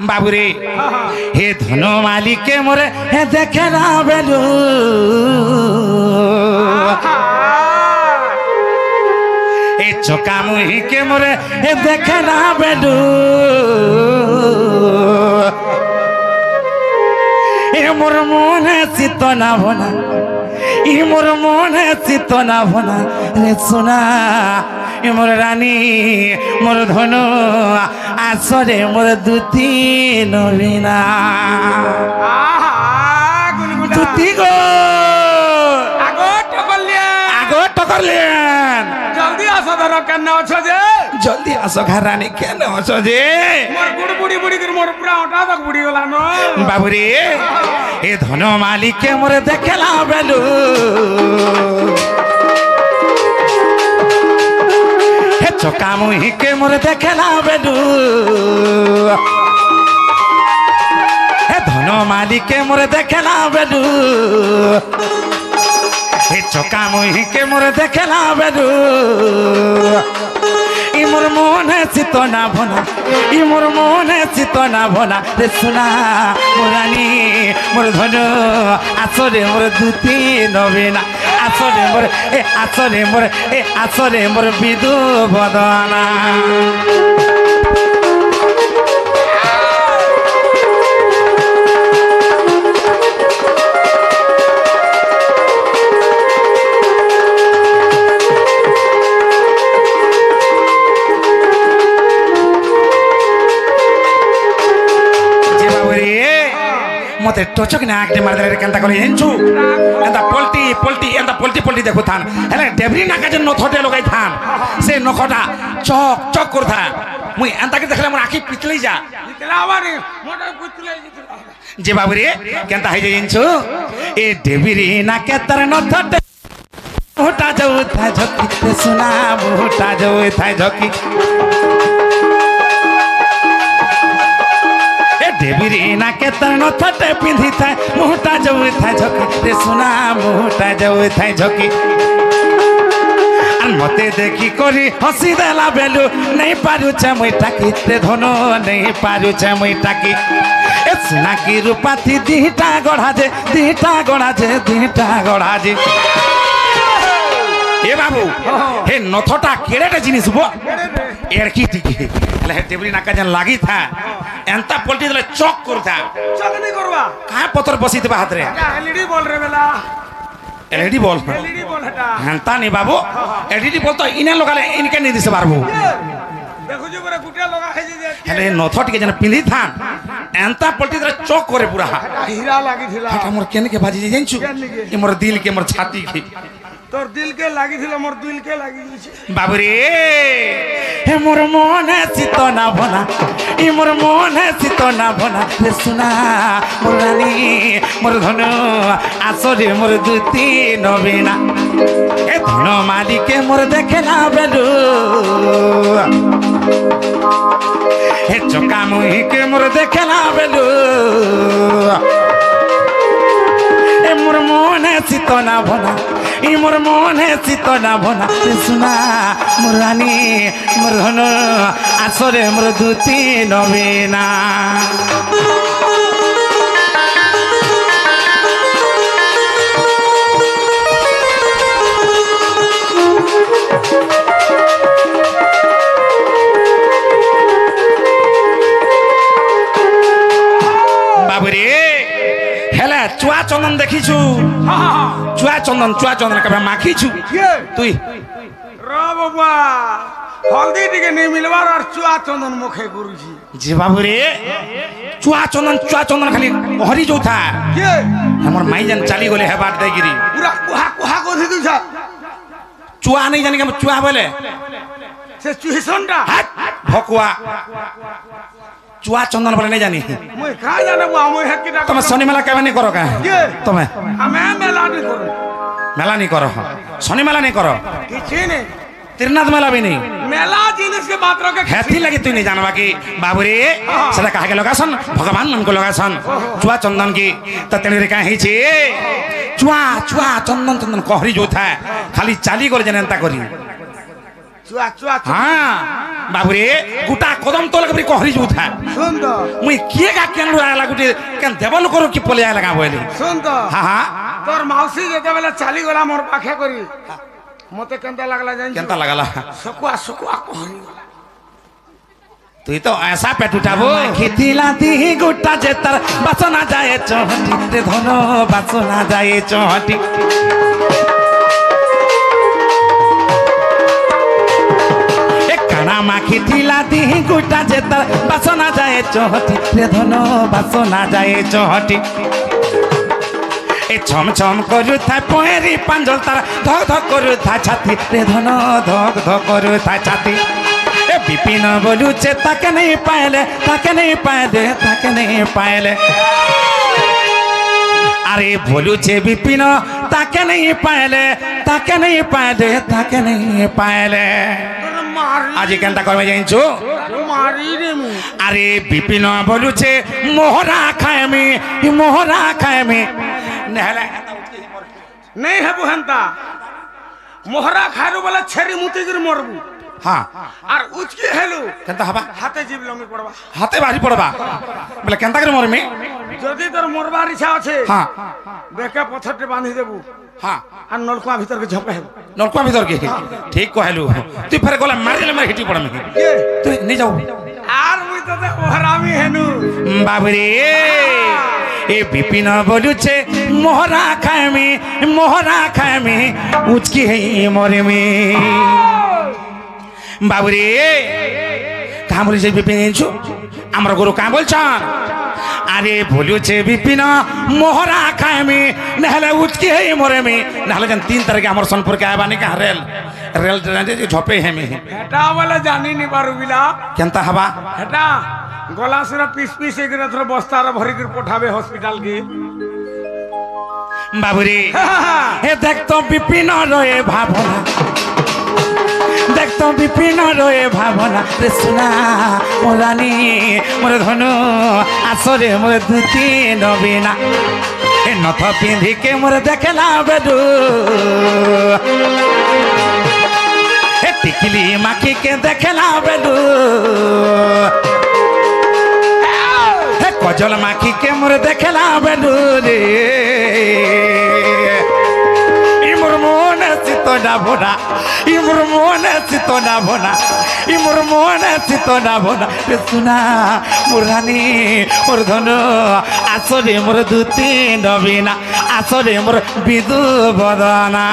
बाबूरे हे धन मालिके मोरे हे देखे ना बेलू ए चका मुही के मोरे हे देखे ना बेलू ए मोर मोने चित्त ना भना ई मोर मोने चित्त ना भना रे सोना ए मोर रानी मोर धन आसरे मोर दुती नवीना दुती गो আগো टकरलियन जल्दी आसो धरो केन अछो जे जल्दी आसो घरानी केन अछो जे मोर गुड़ बुड़ी बुड़ी कर मोर पूरा ओटा तक बुड़ी गला न बाबूरे ए धन मालिक के मोरे देखला बेलू हे चका मुही के मोरे देखला बेलू हे धन मालिक के मोरे देखला बेलू हे चका मुही के मोरे देखला बेलू ई मोर मोने चित्त ना भना ई मोर मोने चित्त ना भना रे सुना मोरानी मोर धन आसरे मोर दुती नवीना आसरे मोर विदु बदना मते टचक ना आगने मार दे केनता करे हेंचू एंता पोल्टी देखु थान हेले डेबरी ना काजे नथटे लगाई थान से नखटा चक चक कर था मुई एंता के देखले मोर आखी पितली जा निकलावानी मोटा पितले जे बाबू रे केनता हे हेंचू ए डेबरी ना के तर नथटे मोटा जाऊ था झकी सुना मोटा जाऊ था झकी देवीरी ना के तन थटे पिंधी थाए मोटा जाऊ थाए झकी रे सुना मोटा जाऊ थाए झकी मते देखी करी हसी देला बेलू नहीं पारू छे मुई टाकी रे धनो नहीं पारू छे मुई टाकी ए सुना की रूपा थी दीटा गढ़ा जे ए बाबू हे नथटा केड़ेटा जिनिस बो एड़की टिकी ले टेबली नाका जन लागी था एंता पलटी दले चौक करता चक नहीं करवा काहे पत्थर बसी दे हाथ रे एलईडी बोल रे बेला एलईडी बोल हटा हंता नहीं बाबू एलईडी बोल तो इने लगाले इनके नहीं दिसे बाबू देखो जो करे गुटिया लगा है जे हेले नथट के जन पिंदी था एंता पलटी दले चौक करे पूरा हीरा लागी थिला हटा मोर केन के बाजी जेंचू ए मोर दिल के मोर छाती के तोर दिल के लागी थिला मोर दिल के लागी छी बाबू रे हे मोर मोने चित्त ना भना ई मोर मोने चित्त ना भना रे सुना मोर रानी मोर धन आसरे मोर दुती नवीना ए धन मालिके मोर देखे ना बेलू हे चका मुही के मोर देखे ना बेलू ए मोर मोने चित्त ना भना ई मोर मोने चित्त ना भना सुना मोर रानी मोर धन आसरे मोर दुती नवीना बाबूरे हेला चुआ चंदन देखिछु चुआ चंदन कबे माखिछु तुई रो बाबा हल्दी टिके नहीं मिलवार और चुआ चंदन मुखे गुरुजी जी बाबूरे चुआ चंदन खाली हरी जो था के हमर माई जन चली गले है बाट देगिरी पूरा कुहा कुहा को थी तुझा चुआ नहीं जाने के चुआ बोले से चुहिसनटा भकुआ चुआ चंदन बोले नहीं जानी मुई का जाने बुआ मुई है किटा तुम शनि मेला केबे नहीं करो का तुम्हें हमें मेला नहीं करो मेला नहीं करो शनि मेला नहीं करो किछि नहीं त्रिनाथ मेला भी नहीं मेला जिनिस के मात्र के हेथी लगी तू नहीं जानवा की बाबूरे सेटा काहे के लगासन भगवान मन को लगासन चुआ चंदन की त तेने का ही छे चुआ चंदन कहरी जो था खाली चाली कर जनता करी চুয়া চুয়া হ্যাঁ বাবুরে গোটা কদম তোলা কবি কহরি যাউথা শুন তো মুই কিয়ে গা কেন আলা গুটি কেন দেবল করো কি পলে লাগা বলি শুন তো হ্যাঁ হ্যাঁ তোর মাউসি যেতেবেলে চালি গলা মোর পাখে করি মতে কেনতা লাগলা জানি কেনতা লাগালা সকুয়া সকুয়া কহরি গলা তুই তো ऐसा পেট উঠাবো খিতিলা দি গোটা যে তার বাসনা যায় চহটি রে ধন বাসনা যায় চহটি কানা মাখি দিলা দি গোটা যে তার বাসনা যায় চহটি রে ধন বাসনা যায় চহটি এ ছম ছম করু থাই পয়েরি পাঞ্জল তার ধক ধক করু থাই ছাতি রে ধন ধক ধক করু থাই ছাতি এ বিপিন বলুছে তাকে নেই পাইলে তাকে নেই পাইলে তাকে নেই পাইলে আরে বলুছে বিপিন তাকে নেই পাইলে তাকে নেই পাইলে তাকে নেই পাইলে আজি কেনটা করবে জানিছো মারি রে মু আরে বিপিন বলুছে মোহরা খায়মি মোহরা খায়মি নেহলে নেই হেবু হেনতা মোহরা খাইরু বলে ছেড়ি মুতিগির মরবু হ্যাঁ আর উচকি হেলু কেনটা হবা হাতে জীব লমি পড়বা হাতে বাড়ি পড়বা বলে কেনটা করে মরমি যদি তোর মরবার ইচ্ছা আছে হ্যাঁ বেকে পথরটি বাঁধি দেবু হ্যাঁ আর নলকুয়া ভিতরকে ঝপে হেবু নলকুয়া ভিতর কি ঠিক কহেলু তুই ফের গলা মারিলে মারি হিটি পড়মি তুই নি যাও আর মুই তো ওহরামি হেনু বাবরে এ বিপিন বলুছে মোহরা খায়মি উচকি হেই মরেমি বাবুরে কাঁ বলিছে বিপিন জানিছু আমার গুরু কাঁ বলছন আরে বলুছে বিপিন মোহরা খায়মি নাহলে উচকি হেই মরেমি নাহলে যেন 3 তারিখে আমার সম্পর্কে আবানি কা রেল রেল ট্রেন ঝপে হেমি এটা বলে জানি নি পারুবিলা কেনতা হবা এটা গলা সুরা পিস পিস এগরে তোর বস্তার ভরি করে পঠাবে হসপিটাল কি বাবুরে হে দেখতো বিপিন রয়ে ভাবনা দেখতো বিপিন রয়ে ভাবনা রে সোনা মোর রানী মোর ধনু আসরে মোর দুতি নবীনা এ নথ পিঁধিকে মোর দেখলা বেডু এ টিকলি মাখিকে দেখলা বেডু এ কজল মাখিকে মোর দেখলা বেডু রে ইমোর মনে চিত না ভোনা ইমোর মনে চিত না ভোনা ইমোর মনে চিত না ভোনা রে সোনা মোর রানী মোর ধন আসরে মোর দুতি নবীনা আসরে মোর বিদু বদনা